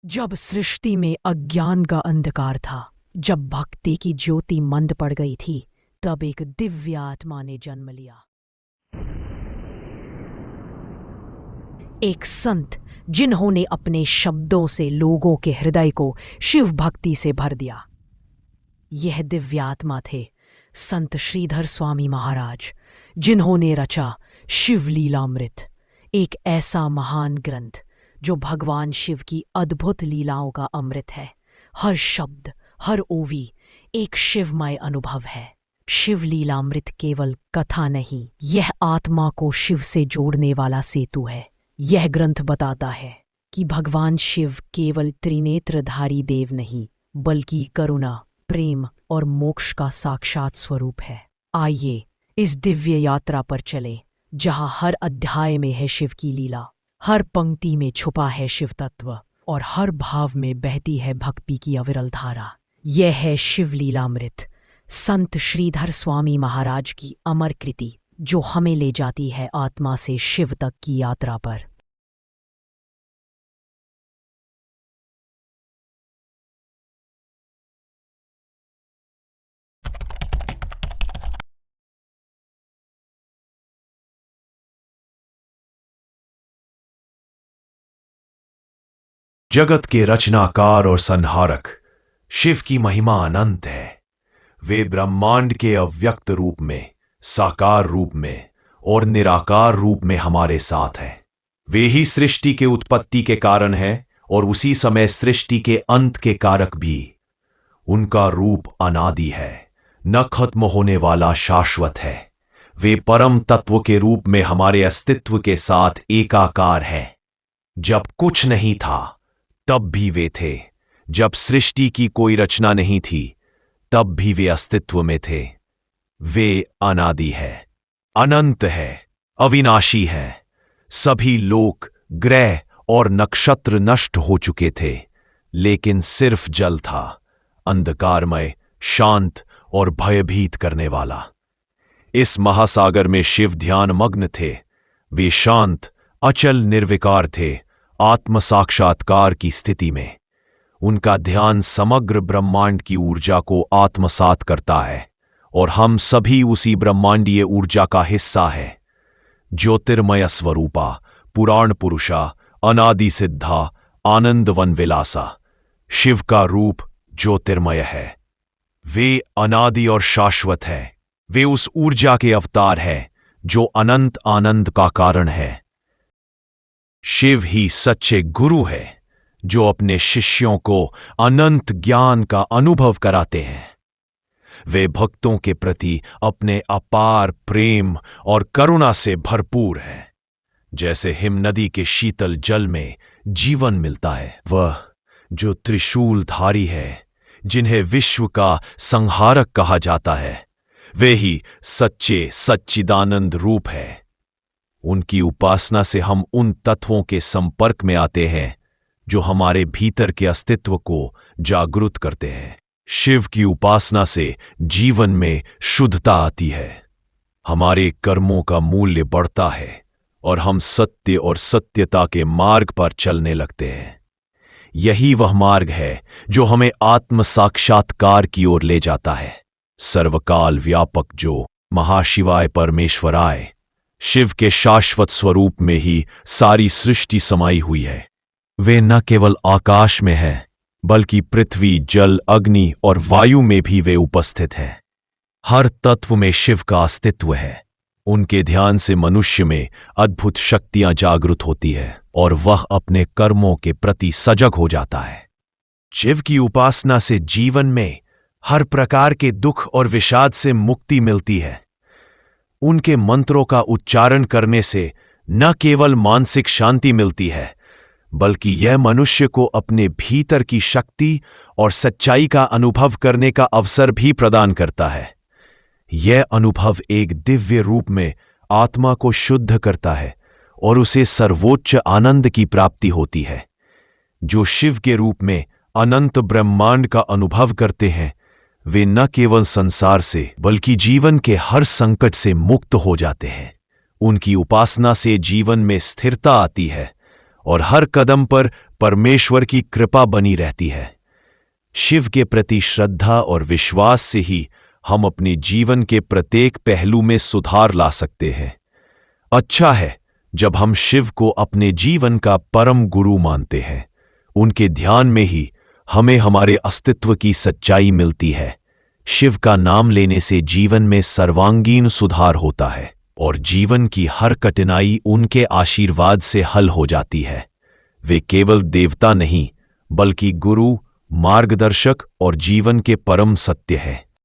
जब सृष्टि में अज्ञान का अंधकार था, जब भक्ति की ज्योति मंद पड़ गई थी, तब एक दिव्य आत्मा ने जन्म लिया। एक संत जिन्होंने अपने शब्दों से लोगों के हृदय को शिव भक्ति से भर दिया। यह दिव्य आत्मा थे संत श्रीधर स्वामी महाराज, जिन्होंने रचा शिव लीलामृत, एक ऐसा महान ग्रंथ जो भगवान शिव की अद्भुत लीलाओं का अमृत है। हर शब्द, हर ओवी एक शिवमय अनुभव है। शिव लीलामृत केवल कथा नहीं, यह आत्मा को शिव से जोड़ने वाला सेतु है। यह ग्रंथ बताता है कि भगवान शिव केवल त्रिनेत्रधारी देव नहीं, बल्कि करुणा, प्रेम और मोक्ष का साक्षात स्वरूप है। आइए इस दिव्य यात्रा पर चलें, जहां हर अध्याय में है शिव की लीला, हर पंक्ति में छुपा है शिव तत्व और हर भाव में बहती है भक्ति की अविरल धारा। यह है शिव लीलामृत, संत श्रीधर स्वामी महाराज की अमर कृति, जो हमें ले जाती है आत्मा से शिव तक की यात्रा पर। जगत के रचनाकार और संहारक शिव की महिमा अनंत है। वे ब्रह्मांड के अव्यक्त रूप में, साकार रूप में और निराकार रूप में हमारे साथ हैं। वे ही सृष्टि के उत्पत्ति के कारण हैं और उसी समय सृष्टि के अंत के कारक भी। उनका रूप अनादि है, न खत्म होने वाला शाश्वत है। वे परम तत्व के रूप में हमारे अस्तित्व के साथ एकाकार हैं। जब कुछ नहीं था तब भी वे थे, जब सृष्टि की कोई रचना नहीं थी तब भी वे अस्तित्व में थे। वे अनादि है, अनंत है, अविनाशी है। सभी लोक, ग्रह और नक्षत्र नष्ट हो चुके थे, लेकिन सिर्फ जल था, अंधकारमय, शांत और भयभीत करने वाला। इस महासागर में शिव ध्यान मग्न थे। वे शांत, अचल, निर्विकार थे, आत्म साक्षात्कार की स्थिति में। उनका ध्यान समग्र ब्रह्मांड की ऊर्जा को आत्मसात करता है और हम सभी उसी ब्रह्मांडीय ऊर्जा का हिस्सा है। ज्योतिर्मय स्वरूपा, पुराण पुरुषा, अनादि सिद्धा, आनंदवन विलासा। शिव का रूप ज्योतिर्मय है। वे अनादि और शाश्वत है। वे उस ऊर्जा के अवतार है जो अनंत आनंद का कारण है। शिव ही सच्चे गुरु है, जो अपने शिष्यों को अनंत ज्ञान का अनुभव कराते हैं। वे भक्तों के प्रति अपने अपार प्रेम और करुणा से भरपूर हैं। जैसे हिम नदी के शीतल जल में जीवन मिलता है, वह जो त्रिशूलधारी है, जिन्हें विश्व का संहारक कहा जाता है, वे ही सच्चे सच्चिदानंद रूप है। उनकी उपासना से हम उन तत्वों के संपर्क में आते हैं जो हमारे भीतर के अस्तित्व को जागृत करते हैं। शिव की उपासना से जीवन में शुद्धता आती है, हमारे कर्मों का मूल्य बढ़ता है और हम सत्य और सत्यता के मार्ग पर चलने लगते हैं। यही वह मार्ग है जो हमें आत्म साक्षात्कार की ओर ले जाता है। सर्वकाल व्यापक जो महाशिवाय परमेश्वराय, शिव के शाश्वत स्वरूप में ही सारी सृष्टि समाई हुई है। वे न केवल आकाश में हैं, बल्कि पृथ्वी, जल, अग्नि और वायु में भी वे उपस्थित हैं। हर तत्व में शिव का अस्तित्व है। उनके ध्यान से मनुष्य में अद्भुत शक्तियां जागृत होती है और वह अपने कर्मों के प्रति सजग हो जाता है। शिव की उपासना से जीवन में हर प्रकार के दुख और विषाद से मुक्ति मिलती है। उनके मंत्रों का उच्चारण करने से न केवल मानसिक शांति मिलती है, बल्कि यह मनुष्य को अपने भीतर की शक्ति और सच्चाई का अनुभव करने का अवसर भी प्रदान करता है। यह अनुभव एक दिव्य रूप में आत्मा को शुद्ध करता है और उसे सर्वोच्च आनंद की प्राप्ति होती है। जो शिव के रूप में अनंत ब्रह्मांड का अनुभव करते हैं, वे न केवल संसार से बल्कि जीवन के हर संकट से मुक्त हो जाते हैं। उनकी उपासना से जीवन में स्थिरता आती है और हर कदम पर परमेश्वर की कृपा बनी रहती है। शिव के प्रति श्रद्धा और विश्वास से ही हम अपने जीवन के प्रत्येक पहलू में सुधार ला सकते हैं। अच्छा है जब हम शिव को अपने जीवन का परम गुरु मानते हैं। उनके ध्यान में ही हमें हमारे अस्तित्व की सच्चाई मिलती है। शिव का नाम लेने से जीवन में सर्वांगीण सुधार होता है और जीवन की हर कठिनाई उनके आशीर्वाद से हल हो जाती है। वे केवल देवता नहीं, बल्कि गुरु, मार्गदर्शक और जीवन के परम सत्य हैं।